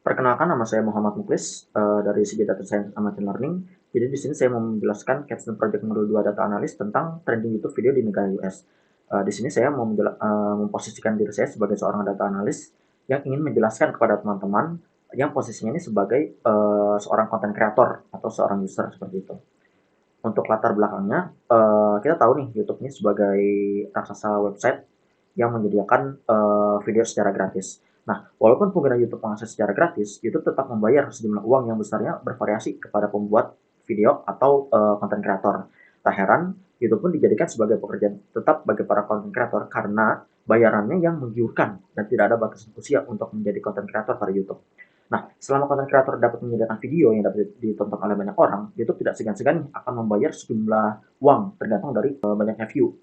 Perkenalkan, nama saya Muhammad Muklis dari segi Data Science and Machine Learning. Jadi di sini saya mau menjelaskan Capstone Project Modul 2 Data Analyst tentang trending YouTube video di negara US. Di sini saya mau memposisikan diri saya sebagai seorang data analyst yang ingin menjelaskan kepada teman-teman yang posisinya ini sebagai seorang content creator atau seorang user seperti itu. Untuk latar belakangnya, kita tahu nih YouTube ini sebagai raksasa website yang menyediakan video secara gratis. Nah, walaupun pengguna YouTube mengakses secara gratis, YouTube tetap membayar sejumlah uang yang besarnya bervariasi kepada pembuat video atau content creator. Tak heran, YouTube pun dijadikan sebagai pekerjaan tetap bagi para content creator karena bayarannya yang menggiurkan dan tidak ada batas usia untuk menjadi content creator pada YouTube. Nah, selama content creator dapat menyediakan video yang dapat ditonton oleh banyak orang, YouTube tidak segan-segan akan membayar sejumlah uang tergantung dari banyaknya view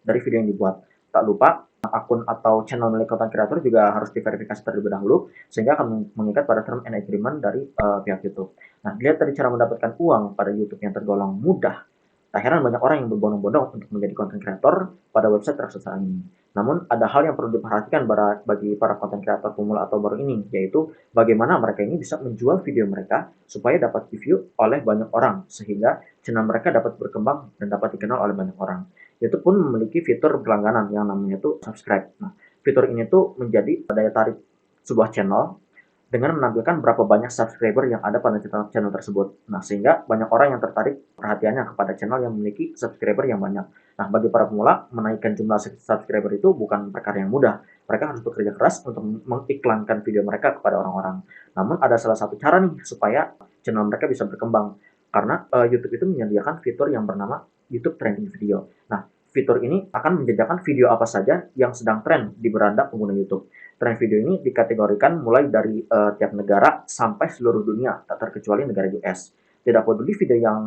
dari video yang dibuat. Tak lupa, akun atau channel milik content creator juga harus diverifikasi terlebih dahulu, sehingga akan mengikat pada term and agreement dari pihak YouTube. Nah, dilihat dari cara mendapatkan uang pada YouTube yang tergolong mudah, tak heran banyak orang yang berbondong-bondong untuk menjadi content creator pada website raksasa ini. Namun, ada hal yang perlu diperhatikan bagi para content creator pemula atau baru ini, yaitu bagaimana mereka ini bisa menjual video mereka supaya dapat di-view oleh banyak orang, sehingga channel mereka dapat berkembang dan dapat dikenal oleh banyak orang. YouTube pun memiliki fitur berlangganan yang namanya itu subscribe. Nah, fitur ini tuh menjadi daya tarik sebuah channel dengan menampilkan berapa banyak subscriber yang ada pada channel tersebut. Nah, sehingga banyak orang yang tertarik perhatiannya kepada channel yang memiliki subscriber yang banyak. Nah, bagi para pemula, menaikkan jumlah subscriber itu bukan perkara yang mudah. Mereka harus bekerja keras untuk mengiklankan video mereka kepada orang-orang. Namun, ada salah satu cara nih supaya channel mereka bisa berkembang. Karena YouTube itu menyediakan fitur yang bernama YouTube Trending Video. Nah, fitur ini akan menjajakan video apa saja yang sedang tren di beranda pengguna YouTube. Tren video ini dikategorikan mulai dari tiap negara sampai seluruh dunia, tak terkecuali negara US. Tidak peduli video yang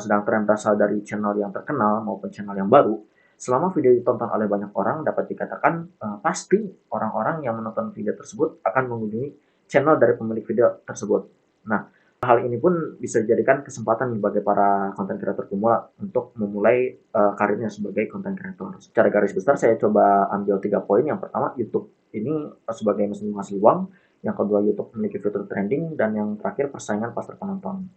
sedang tren berasal dari channel yang terkenal maupun channel yang baru, selama video ditonton oleh banyak orang, dapat dikatakan pasti orang-orang yang menonton video tersebut akan mengunjungi channel dari pemilik video tersebut. Nah, hal ini pun bisa dijadikan kesempatan bagi para content creator pemula untuk memulai karirnya sebagai content creator. Secara garis besar saya coba ambil 3 poin. Yang pertama, YouTube ini sebagai mesin menghasil uang. Yang kedua, YouTube memiliki fitur trending. Dan yang terakhir, persaingan pasar penonton.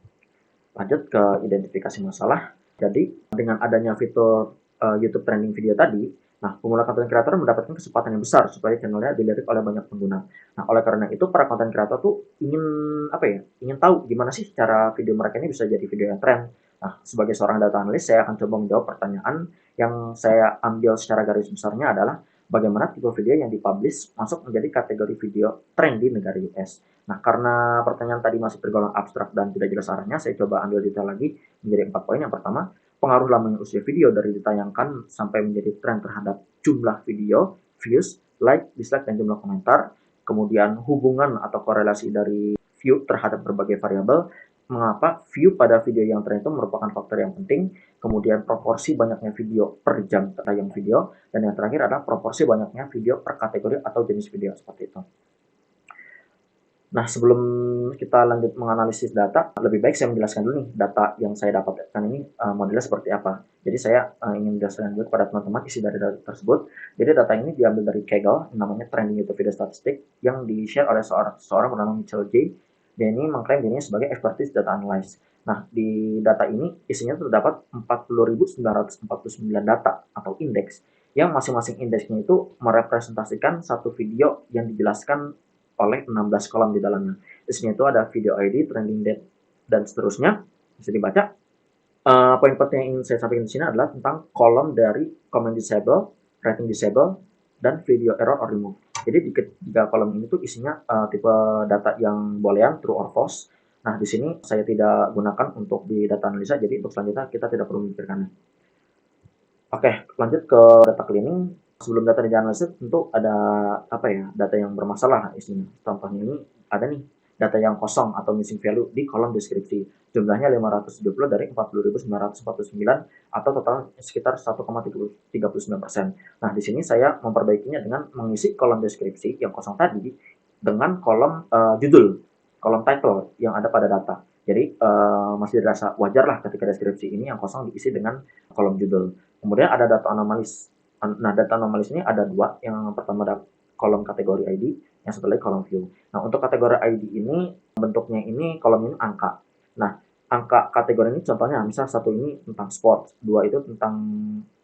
Lanjut ke identifikasi masalah. Jadi, dengan adanya fitur YouTube trending video tadi, nah, pemula content creator mendapatkan kesempatan yang besar supaya channelnya dilirik oleh banyak pengguna. Nah, oleh karena itu para content creator tuh ingin apa ya? Ingin tahu gimana sih cara video mereka ini bisa jadi video yang tren. Nah, sebagai seorang data analis, saya akan coba menjawab pertanyaan yang saya ambil secara garis besarnya adalah bagaimana tipe video yang dipublish masuk menjadi kategori video tren di negara US. Nah, karena pertanyaan tadi masih tergolong abstrak dan tidak jelas arahnya, saya coba ambil detail lagi menjadi 4 poin. Yang pertama, pengaruh lamanya usia video dari ditayangkan sampai menjadi tren terhadap jumlah video, views, like, dislike, dan jumlah komentar. Kemudian hubungan atau korelasi dari view terhadap berbagai variabel. Mengapa view pada video yang tren itu merupakan faktor yang penting. Kemudian proporsi banyaknya video per jam tayang video. Dan yang terakhir adalah proporsi banyaknya video per kategori atau jenis video seperti itu. Nah, sebelum kita lanjut menganalisis data, lebih baik saya menjelaskan dulu nih data yang saya dapatkan ini modelnya seperti apa. Jadi saya ingin menjelaskan dulu kepada teman-teman isi dari data tersebut. Jadi data ini diambil dari Kaggle, namanya Trending YouTube Video Statistic, yang di-share oleh seorang bernama Mitchell J. Dia ini mengklaim dirinya sebagai expertise data analyst. Nah, di data ini isinya terdapat 40.949 data atau indeks, yang masing-masing indeksnya itu merepresentasikan satu video yang dijelaskan oleh 16 kolom di dalamnya. Isinya itu ada video ID, trending date, dan seterusnya. Bisa dibaca. Poin penting yang ingin saya sampaikan di sini adalah tentang kolom dari comment disable, rating disable, dan video error or remove. Jadi di ketiga kolom ini tuh isinya tipe data yang boolean, true or false. Nah, di sini saya tidak gunakan untuk di data analisa, jadi untuk selanjutnya kita tidak perlu memikirkannya. Oke, lanjut ke data cleaning. Sebelum data dianalisis tentu ada data yang bermasalah isinya. Contohnya ini ada nih data yang kosong atau missing value di kolom deskripsi. Jumlahnya 570 dari 40.949 atau total sekitar 1,39%. Nah, di sini saya memperbaikinya dengan mengisi kolom deskripsi yang kosong tadi dengan kolom judul, kolom title yang ada pada data. Jadi masih dirasa wajar lah ketika deskripsi ini yang kosong diisi dengan kolom judul. Kemudian ada data anomalis. Nah, data anomalis ini ada dua. Yang pertama ada kolom kategori ID, yang satu lagi column view. Nah, untuk kategori ID ini bentuknya ini kolom ini angka. Nah, angka kategori ini contohnya misal satu ini tentang sport, dua itu tentang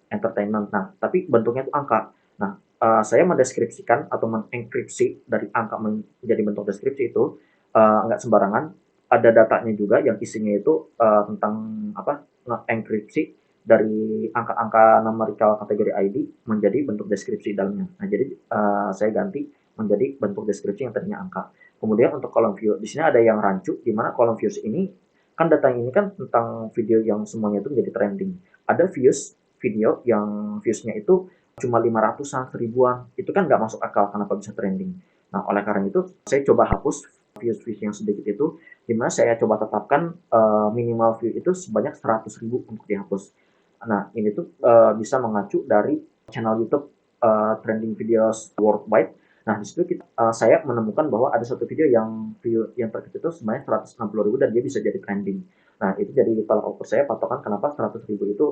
entertainment. Nah, tapi bentuknya itu angka. Nah, saya mendeskripsikan atau mengenkripsi dari angka menjadi bentuk deskripsi itu nggak sembarangan. Ada datanya juga yang isinya itu tentang apa? Enkripsi dari angka-angka numerical kategori ID menjadi bentuk deskripsi dalamnya. Nah, jadi saya ganti menjadi bentuk deskripsi yang tadinya angka. Kemudian untuk column view, di sini ada yang rancu, di mana column views ini kan data ini kan tentang video yang semuanya itu menjadi trending. Ada video yang viewsnya itu cuma 500-an, 1000-an, itu kan nggak masuk akal kenapa bisa trending. Nah, oleh karena itu saya coba hapus views-views yang sedikit itu, dimana saya coba tetapkan minimal view itu sebanyak 100.000 untuk dihapus. Nah, ini tuh bisa mengacu dari channel YouTube trending videos worldwide. Nah, di situ saya menemukan bahwa ada satu video yang view yang terkecil itu sebanyak 160.000 dan dia bisa jadi trending. Nah, itu jadi tolak ukur saya patokan kenapa 100.000 itu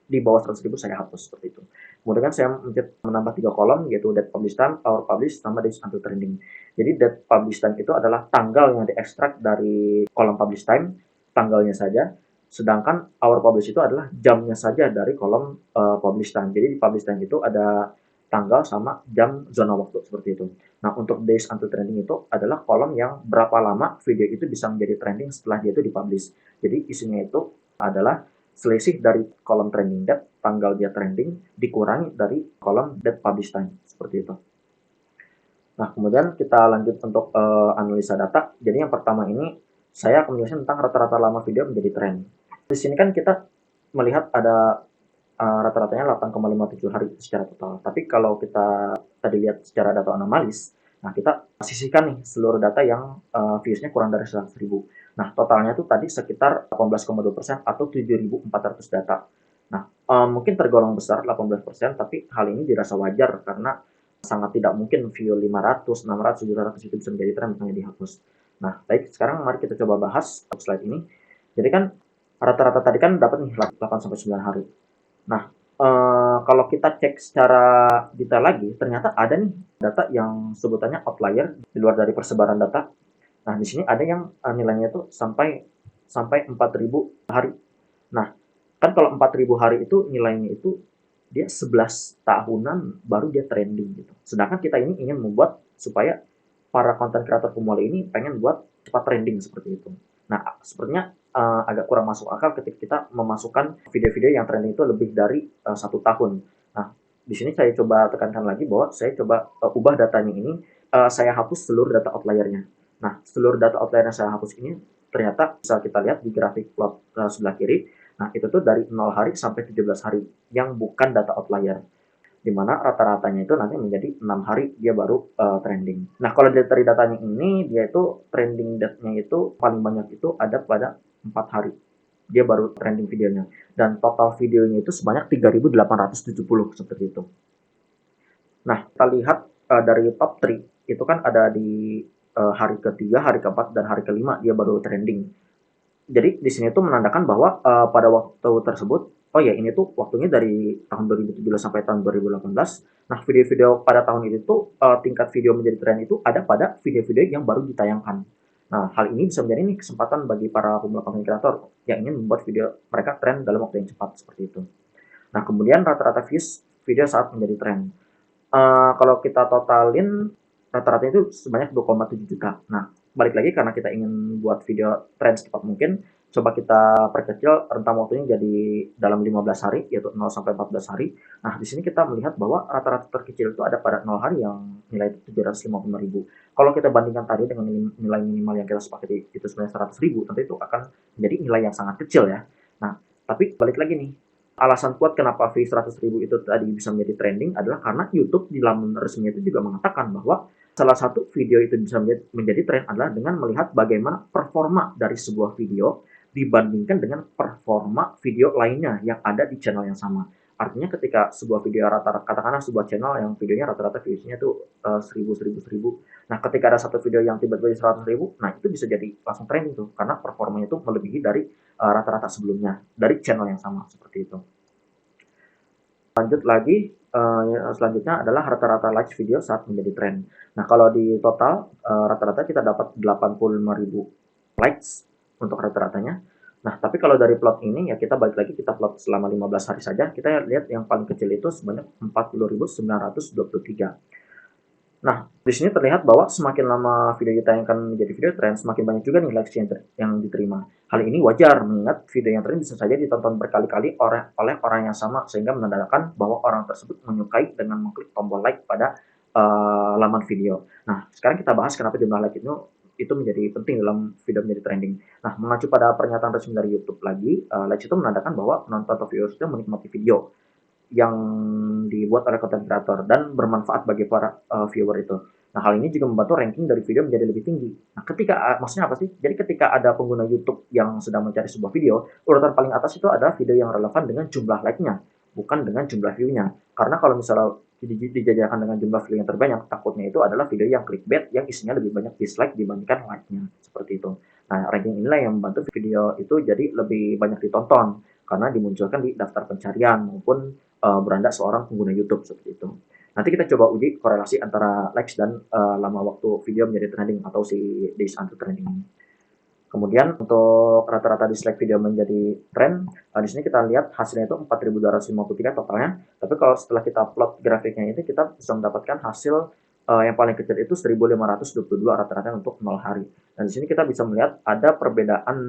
di bawah 100.000 saya hapus seperti itu. Kemudian saya menambah 3 kolom yaitu date publish time, hour publish, sama days until trending. Jadi date publish time itu adalah tanggal yang diekstrak dari kolom publish time, tanggalnya saja. Sedangkan hour publish itu adalah jamnya saja dari kolom publish time. Jadi di publish time itu ada tanggal sama jam zona waktu seperti itu. Nah, untuk days until trending itu adalah kolom yang berapa lama video itu bisa menjadi trending setelah dia itu dipublish. Jadi isinya itu adalah selisih dari kolom trending date, tanggal dia trending, dikurangi dari kolom date publish time seperti itu. Nah, kemudian kita lanjut untuk analisa data. Jadi yang pertama ini saya akan menjelaskan tentang rata-rata lama video menjadi tren. Di sini kan kita melihat ada rata-ratanya 8,57 hari secara total. Tapi kalau kita tadi lihat secara data analis, nah kita sisihkan nih seluruh data yang viewsnya kurang dari 100.000. Nah, totalnya tuh tadi sekitar 18,2% atau 7.400 data. Nah, mungkin tergolong besar 18%, tapi hal ini dirasa wajar karena sangat tidak mungkin view 500, 600, 700 itu bisa menjadi tren misalnya dihapus. Nah, baik, sekarang mari kita coba bahas slide ini. Jadi kan rata-rata tadi kan dapat nih 8-9 hari. Nah, kalau kita cek secara detail lagi, ternyata ada nih data yang sebutannya outlier di luar dari persebaran data. Nah, di sini ada yang nilainya itu sampai sampai 4.000 hari. Nah, kan kalau 4.000 hari itu nilainya itu dia 11 tahunan baru dia trending gitu. Sedangkan kita ini ingin membuat supaya para konten kreator pemula ini pengen buat cepat trending seperti itu. Nah, sepertinya agak kurang masuk akal ketika kita memasukkan video-video yang trending itu lebih dari 1 tahun. Nah, di sini saya coba tekankan lagi bahwa saya coba ubah datanya ini, saya hapus seluruh data outliernya. Nah, seluruh data outlier yang saya hapus ini ternyata bisa kita lihat di grafik plot sebelah kiri. Nah, itu tuh dari 0 hari sampai 17 hari yang bukan data outlier. Di mana rata-ratanya itu nanti menjadi 6 hari dia baru trending. Nah, kalau dari datanya ini, dia itu trending date-nya itu paling banyak itu ada pada 4 hari. Dia baru trending videonya. Dan total videonya itu sebanyak 3.870 seperti itu. Nah, kita lihat dari top 3 itu kan ada di hari ketiga, hari keempat, dan hari kelima dia baru trending. Jadi di sini tuh menandakan bahwa pada waktu tersebut, oh ya ini tuh waktunya dari tahun 2017 sampai tahun 2018. Nah, video-video pada tahun itu tuh tingkat video menjadi tren itu ada pada video-video yang baru ditayangkan. Nah, hal ini bisa menjadi nih kesempatan bagi para pemula konten kreator yang ingin membuat video mereka tren dalam waktu yang cepat seperti itu. Nah, kemudian rata-rata views video saat menjadi tren. Kalau kita totalin rata-rata itu sebanyak 2,7 juta. Nah, balik lagi karena kita ingin buat video tren secepat mungkin, coba kita perkecil rentang waktunya jadi dalam 15 hari, yaitu 0 sampai 14 hari. Nah, di sini kita melihat bahwa rata-rata terkecil itu ada pada 0 hari yang nilai 750.000. Kalau kita bandingkan tadi dengan nilai minimal yang kita sepakati itu sebenarnya 100.000, tentu itu akan menjadi nilai yang sangat kecil ya. Nah, tapi balik lagi nih, alasan kuat kenapa fee 100.000 itu tadi bisa menjadi trending adalah karena YouTube di laman resminya itu juga mengatakan bahwa salah satu video itu bisa menjadi tren adalah dengan melihat bagaimana performa dari sebuah video dibandingkan dengan performa video lainnya yang ada di channel yang sama. Artinya ketika sebuah video rata-rata, katakanlah sebuah channel yang videonya rata-rata viewsnya tuh 1.000. Nah, ketika ada satu video yang tiba-tiba 100.000, nah itu bisa jadi langsung trending tuh karena performanya itu melebihi dari rata-rata sebelumnya dari channel yang sama seperti itu. Lanjut lagi, selanjutnya adalah rata-rata likes video saat menjadi tren. Nah, kalau di total rata-rata kita dapat 85.000 likes untuk rata-ratanya. Nah, tapi kalau dari plot ini ya kita balik lagi kita plot selama 15 hari saja, kita lihat yang paling kecil itu sebanyak 40.923. Nah, di sini terlihat bahwa semakin lama video ditayangkan menjadi video tren, semakin banyak juga nih likes yang diterima. Hal ini wajar, mengingat video yang tren bisa saja ditonton berkali-kali oleh orang yang sama, sehingga menandakan bahwa orang tersebut menyukai dengan mengklik tombol like pada laman video. Nah, sekarang kita bahas kenapa jumlah like itu menjadi penting dalam video menjadi trending. Nah, mengacu pada pernyataan resmi dari YouTube lagi, likes itu menandakan bahwa penonton atau viewers itu menikmati video yang dibuat oleh content creator dan bermanfaat bagi para viewer itu. Nah, hal ini juga membantu ranking dari video menjadi lebih tinggi. Nah, maksudnya apa sih? Jadi ketika ada pengguna YouTube yang sedang mencari sebuah video, urutan paling atas itu adalah video yang relevan dengan jumlah like-nya, bukan dengan jumlah view-nya. Karena kalau misalnya dijajakan dengan jumlah view yang terbanyak, takutnya itu adalah video yang clickbait yang isinya lebih banyak dislike dibandingkan like-nya. Seperti itu. Nah, ranking inilah yang membantu video itu jadi lebih banyak ditonton karena dimunculkan di daftar pencarian maupun beranda seorang pengguna YouTube seperti itu. Nanti kita coba uji korelasi antara likes dan lama waktu video menjadi trending atau si days until trending ini. Kemudian untuk rata-rata dislike video menjadi tren, di sini kita lihat hasilnya itu 4.253 totalnya. Tapi kalau setelah kita plot grafiknya ini, kita bisa mendapatkan hasil yang paling kecil itu 1.522 rata-rata untuk 0 hari. Dan di sini kita bisa melihat ada perbedaan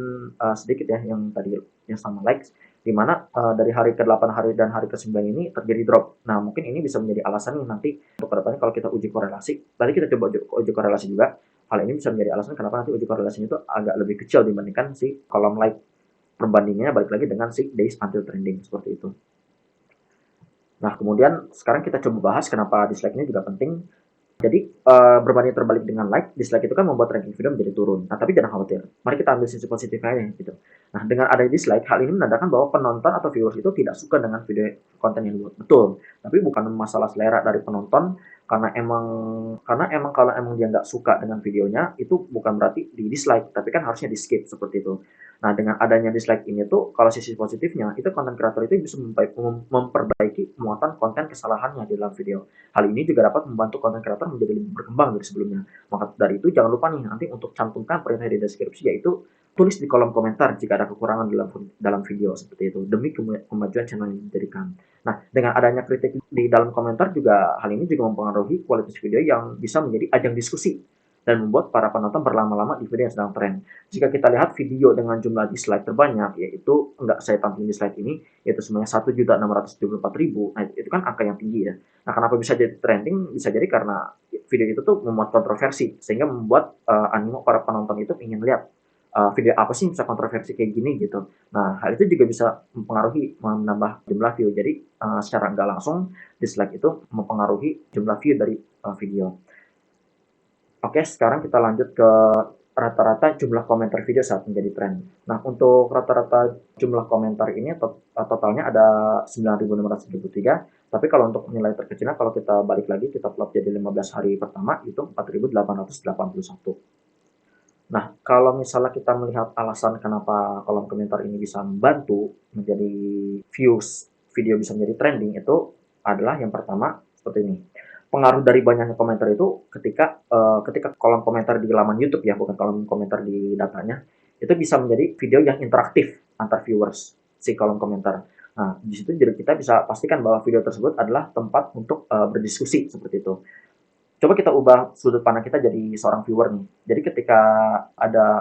sedikit ya yang tadi yang sama likes, di mana dari hari ke-8 hari dan hari ke-9 ini terjadi drop. Nah, mungkin ini bisa menjadi alasan nih nanti untuk kedepannya kalau kita uji korelasi. Tadi kita coba uji korelasi juga. Hal ini bisa menjadi alasan kenapa nanti uji korelasinya itu agak lebih kecil dibandingkan si kolom like. Perbandingannya balik lagi dengan si days until trending seperti itu. Nah, kemudian sekarang kita coba bahas kenapa dislike ini juga penting. Jadi berbanding terbalik dengan like, dislike itu kan membuat ranking video menjadi turun. Nah, tapi jangan khawatir. Mari kita ambil sisi positifnya gitu. Nah, dengan adanya dislike, hal ini menandakan bahwa penonton atau viewers itu tidak suka dengan video konten yang dibuat. Betul. Tapi bukan masalah selera dari penonton, karena emang kalau emang dia nggak suka dengan videonya, itu bukan berarti di dislike, tapi kan harusnya di skip seperti itu. Nah, dengan adanya dislike ini tuh, kalau sisi positifnya, itu konten kreator itu bisa memperbaiki muatan konten kesalahannya di dalam video. Hal ini juga dapat membantu konten kreator menjadi lebih berkembang dari sebelumnya. Maka dari itu jangan lupa nih nanti untuk cantumkan perintah di deskripsi, yaitu tulis di kolom komentar jika ada kekurangan dalam video seperti itu demi kemajuan channel yang didirikan. Nah, dengan adanya kritik di dalam komentar juga hal ini juga mempengaruhi kualitas video yang bisa menjadi ajang diskusi dan membuat para penonton berlama-lama di video yang sedang tren. Jika kita lihat video dengan jumlah dislike terbanyak, yaitu enggak saya tampilin dislike ini, yaitu sebanyak 1.674.000. Nah, itu kan angka yang tinggi ya. Nah, kenapa bisa jadi trending? Bisa jadi karena video itu tuh memuat kontroversi, sehingga membuat animo para penonton itu ingin lihat video apa sih bisa kontroversi kayak gini gitu. Nah, hal itu juga bisa mempengaruhi menambah jumlah view. Jadi secara nggak langsung dislike itu mempengaruhi jumlah view dari video. Oke, sekarang kita lanjut ke rata-rata jumlah komentar video saat menjadi tren. Nah, untuk rata-rata jumlah komentar ini totalnya ada 9.673, tapi kalau untuk nilai terkecilnya kalau kita balik lagi kita plot jadi 15 hari pertama itu 4.881. Nah, kalau misalnya kita melihat alasan kenapa kolom komentar ini bisa membantu menjadi views video bisa menjadi trending itu adalah yang pertama seperti ini. Pengaruh dari banyaknya komentar itu ketika kolom komentar di laman YouTube ya, bukan kolom komentar di datanya, itu bisa menjadi video yang interaktif antar viewers si kolom komentar. Nah, di situ jadi kita bisa pastikan bahwa video tersebut adalah tempat untuk berdiskusi seperti itu. Coba kita ubah sudut pandang kita jadi seorang viewer nih. Jadi ketika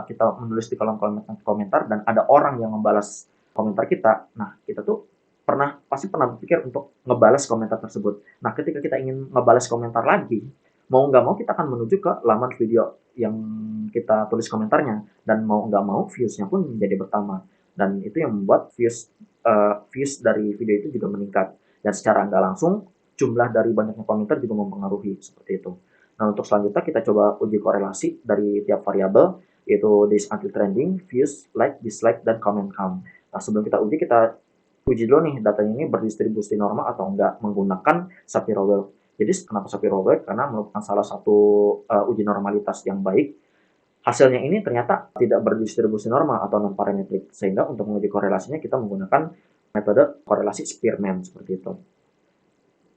kita menulis di kolom komentar dan ada orang yang membalas komentar kita, nah kita tuh pasti pernah berpikir untuk ngebalas komentar tersebut. Nah, ketika kita ingin ngebalas komentar lagi, mau nggak mau kita akan menuju ke laman video yang kita tulis komentarnya, dan mau nggak mau views-nya pun menjadi bertambah. Dan itu yang membuat views dari video itu juga meningkat. Dan secara nggak langsung jumlah dari banyaknya komentar juga mempengaruhi seperti itu. Nah, untuk selanjutnya kita coba uji korelasi dari tiap variabel, yaitu days until trending, views, like, dislike, dan comment count. Nah, sebelum kita uji dulu nih datanya ini berdistribusi normal atau enggak menggunakan Shapiro-Wilk. Jadi kenapa Shapiro-Wilk? Karena merupakan salah satu uji normalitas yang baik. Hasilnya ini ternyata tidak berdistribusi normal atau non-parametrik, sehingga untuk menguji korelasinya kita menggunakan metode korelasi Spearman seperti itu.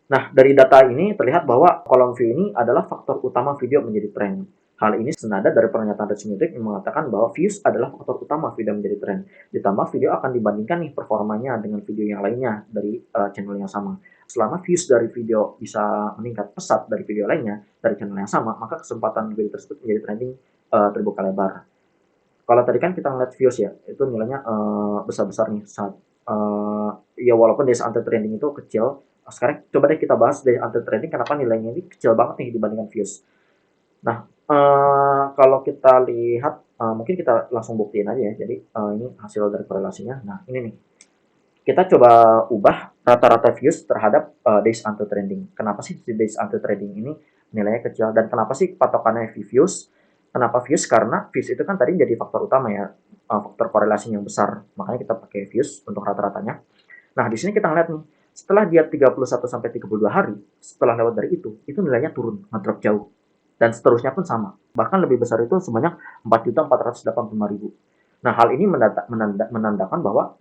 Nah, dari data ini terlihat bahwa kolom view ini adalah faktor utama video menjadi tren. Hal ini senada dari pernyataan resmi YouTube yang mengatakan bahwa views adalah faktor utama video menjadi tren. Ditambah video akan dibandingkan nih performanya dengan video yang lainnya dari channel yang sama. Selama views dari video bisa meningkat pesat dari video lainnya dari channel yang sama, maka kesempatan video tersebut menjadi trending terbuka lebar. Kalau tadi kan kita ngeliat views ya, itu nilainya besar-besar nih saat ya walaupun days until trending itu kecil. Sekarang coba deh kita bahas days until trending kenapa nilainya ini kecil banget nih dibandingkan views. Nah, kalau kita lihat mungkin kita langsung buktiin aja ya. Jadi ini hasil dari korelasinya. Nah, ini nih. Kita coba ubah rata-rata views terhadap days until trending. Kenapa sih si days until trending ini nilainya kecil dan kenapa sih patokannya views? Kenapa views? Karena views itu kan tadi jadi faktor utama ya, faktor korelasi yang besar. Makanya kita pakai views untuk rata-ratanya. Nah, di sini kita ngeliat nih, setelah dia 31 sampai 32 hari, setelah lewat dari itu nilainya turun, ngedrop jauh. Dan seterusnya pun sama. Bahkan lebih besar itu sebanyak 4.485.000. Nah, hal ini menandakan bahwa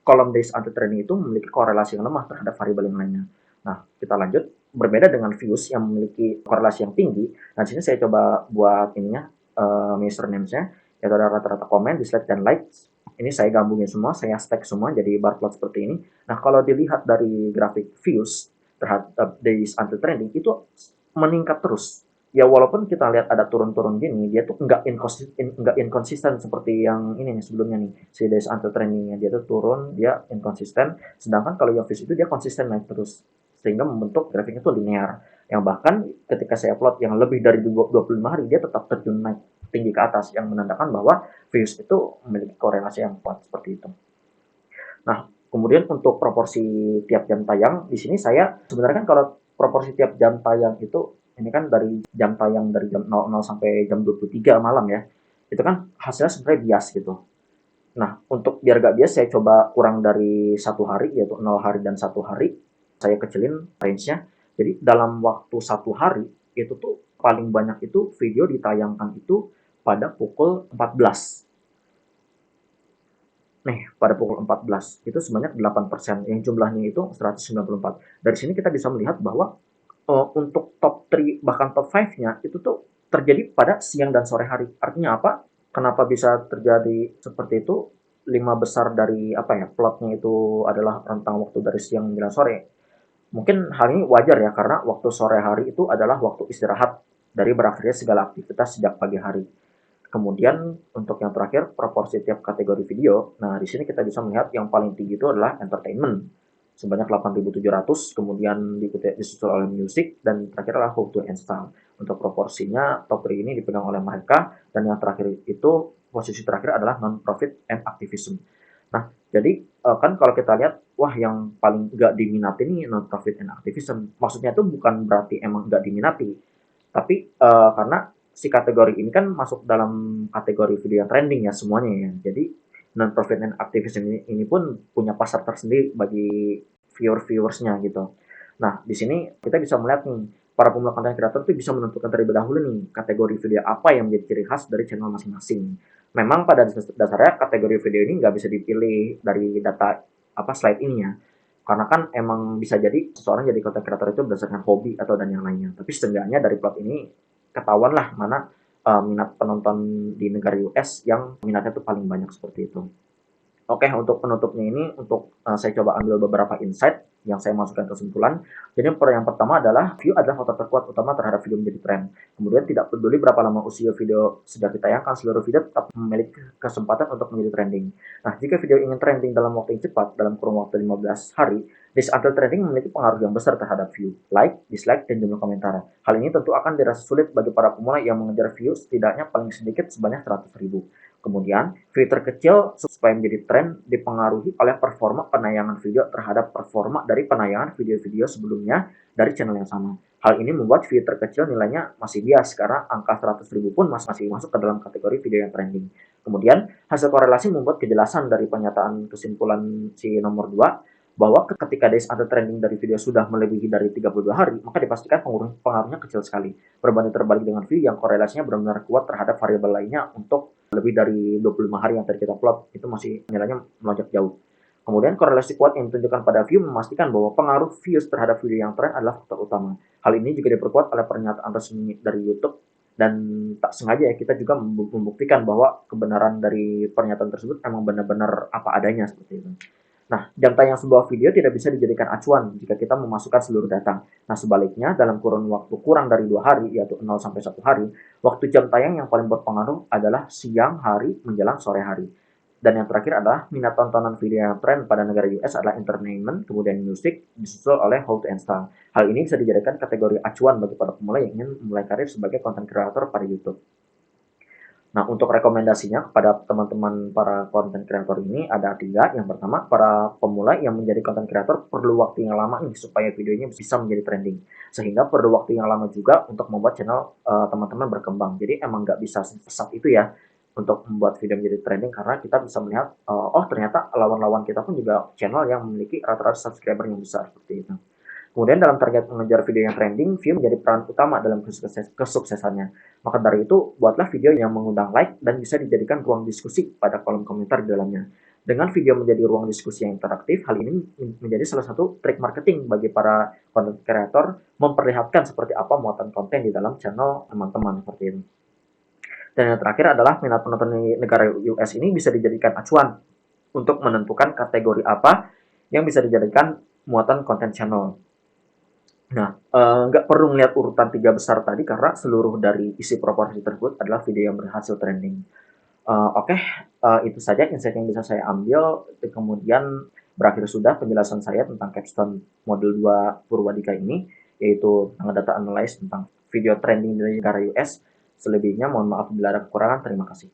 kolom days until trending itu memiliki korelasi yang lemah terhadap variabel yang lainnya. Nah, kita lanjut. Berbeda dengan views yang memiliki korelasi yang tinggi. Nah, di sini saya coba buat ininya, measure names-nya, yaitu ada rata-rata komen, dislike, dan likes. Ini saya gabungin semua, saya stack semua jadi bar plot seperti ini. Nah, kalau dilihat dari grafik views terhadap days until trending, itu meningkat terus. Ya walaupun kita lihat ada turun-turun gini, dia tuh nggak inkonsisten seperti yang ini nih sebelumnya nih, si days until trendingnya dia tuh turun, dia inkonsisten. Sedangkan kalau yang views itu dia konsisten naik terus, sehingga membentuk grafiknya tuh linear. Yang bahkan ketika saya plot yang lebih dari 25 hari, dia tetap terjun naik tinggi ke atas, yang menandakan bahwa views itu memiliki korelasi yang kuat seperti itu. Nah, kemudian untuk proporsi tiap jam tayang, di sini saya sebenarnya kan kalau proporsi tiap jam tayang itu ini kan dari jam tayang dari jam 00 sampai jam 23 malam ya. Itu kan hasilnya sebenarnya bias gitu. Nah, untuk biar gak bias saya coba kurang dari 1 hari, yaitu 0 hari dan 1 hari. Saya kecilin range-nya. Jadi dalam waktu 1 hari itu tuh paling banyak itu video ditayangkan itu pada pukul 14. Nih, pada pukul 14 itu sebanyak 8%, yang jumlahnya itu 194. Dari sini kita bisa melihat bahwa untuk top 3 bahkan top 5-nya itu tuh terjadi pada siang dan sore hari. Artinya apa? Kenapa bisa terjadi seperti itu? 5 besar dari apa ya? Plotnya itu adalah rentang waktu dari siang menjelang sore. Mungkin hal ini wajar ya karena waktu sore hari itu adalah waktu istirahat dari berakhirnya segala aktivitas sejak pagi hari. Kemudian untuk yang terakhir proporsi tiap kategori video. Nah, di sini kita bisa melihat yang paling tinggi itu adalah entertainment sebanyak 8.700, kemudian disusul oleh music dan terakhir adalah how to install. Untuk proporsinya top 3 ini dipegang oleh mereka dan yang terakhir itu posisi terakhir adalah non-profit and activism. Nah, jadi kan kalau kita lihat, wah yang paling nggak diminati ini non-profit and activism. Maksudnya itu bukan berarti emang nggak diminati, tapi karena si kategori ini kan masuk dalam kategori video yang trending ya semuanya ya. Jadi non-profit and activism ini pun punya pasar tersendiri bagi viewersnya gitu. Nah, di sini kita bisa melihat nih, para pemula konten kreator itu bisa menentukan terlebih dahulu nih kategori video apa yang menjadi ciri khas dari channel masing-masing. Memang pada dasarnya kategori video ini nggak bisa dipilih dari data apa slide ini ya. Karena kan emang bisa jadi seseorang jadi content creator itu berdasarkan hobi atau dan yang lainnya. Tapi setidaknya dari plot ini ketahuan lah mana minat penonton di negara US yang minatnya tuh paling banyak seperti itu. Oke, untuk penutupnya ini, untuk saya coba ambil beberapa insight yang saya masukkan kesimpulan. Jadi yang pertama adalah view adalah faktor terkuat utama terhadap video menjadi tren. Kemudian tidak peduli berapa lama usia video sudah ditayangkan, seluruh video tetap memiliki kesempatan untuk menjadi trending. Nah, jika video ingin trending dalam waktu yang cepat, dalam kurun waktu 15 hari, this until trending memiliki pengaruh yang besar terhadap view, like, dislike, dan jumlah komentar. Hal ini tentu akan dirasa sulit bagi para pemula yang mengejar view setidaknya paling sedikit sebanyak 100.000. Kemudian, view terkecil supaya menjadi tren dipengaruhi oleh performa penayangan video terhadap performa dari penayangan video-video sebelumnya dari channel yang sama. Hal ini membuat view terkecil nilainya masih bias karena angka 100.000 pun masih masuk ke dalam kategori video yang trending. Kemudian, hasil korelasi membuat kejelasan dari pernyataan kesimpulan si nomor 2 bahwa ketika days under trending dari video sudah melebihi dari 32 hari, maka dipastikan pengaruhnya kecil sekali. Berbanding terbalik dengan view yang korelasinya benar-benar kuat terhadap variabel lainnya untuk lebih dari 25 hari yang tadi kita plot, itu masih nilainya melonjak jauh. Kemudian korelasi kuat yang ditunjukkan pada view memastikan bahwa pengaruh views terhadap video yang tren adalah faktor utama. Hal ini juga diperkuat oleh pernyataan resmi dari YouTube dan tak sengaja ya kita juga membuktikan bahwa kebenaran dari pernyataan tersebut emang benar-benar apa adanya seperti itu. Nah, jam tayang sebuah video tidak bisa dijadikan acuan jika kita memasukkan seluruh data. Nah, sebaliknya, dalam kurun waktu kurang dari 2 hari, yaitu 0 sampai 1 hari, waktu jam tayang yang paling berpengaruh adalah siang hari menjelang sore hari. Dan yang terakhir adalah minat tontonan video yang tren pada negara US adalah entertainment, kemudian music, disusul oleh how to install. Hal ini bisa dijadikan kategori acuan bagi para pemula yang ingin memulai karir sebagai content creator pada YouTube. Nah, untuk rekomendasinya kepada teman-teman para content creator ini ada 3. Yang pertama, para pemula yang menjadi content creator perlu waktu yang lama nih supaya videonya bisa menjadi trending. Sehingga perlu waktu yang lama juga untuk membuat channel teman-teman berkembang. Jadi emang nggak bisa sesat itu ya untuk membuat video menjadi trending karena kita bisa melihat oh ternyata lawan-lawan kita pun juga channel yang memiliki rata-rata subscriber yang besar seperti itu. Kemudian dalam target mengejar video yang trending, view menjadi peran utama dalam kesuksesannya. Maka dari itu, buatlah video yang mengundang like dan bisa dijadikan ruang diskusi pada kolom komentar di dalamnya. Dengan video menjadi ruang diskusi yang interaktif, hal ini menjadi salah satu trik marketing bagi para content creator memperlihatkan seperti apa muatan konten di dalam channel teman-teman seperti itu. Dan yang terakhir adalah minat penonton di negara US ini bisa dijadikan acuan untuk menentukan kategori apa yang bisa dijadikan muatan konten channel. Nah, nggak perlu melihat urutan 3 besar tadi karena seluruh dari isi proporsi tersebut adalah video yang berhasil trending. Oke, itu saja insight yang bisa saya ambil, kemudian berakhir sudah penjelasan saya tentang Capstone Modul 2 Purwadika ini, yaitu tentang data analysis tentang video trending dari negara US. Selebihnya mohon maaf bila ada kekurangan, terima kasih.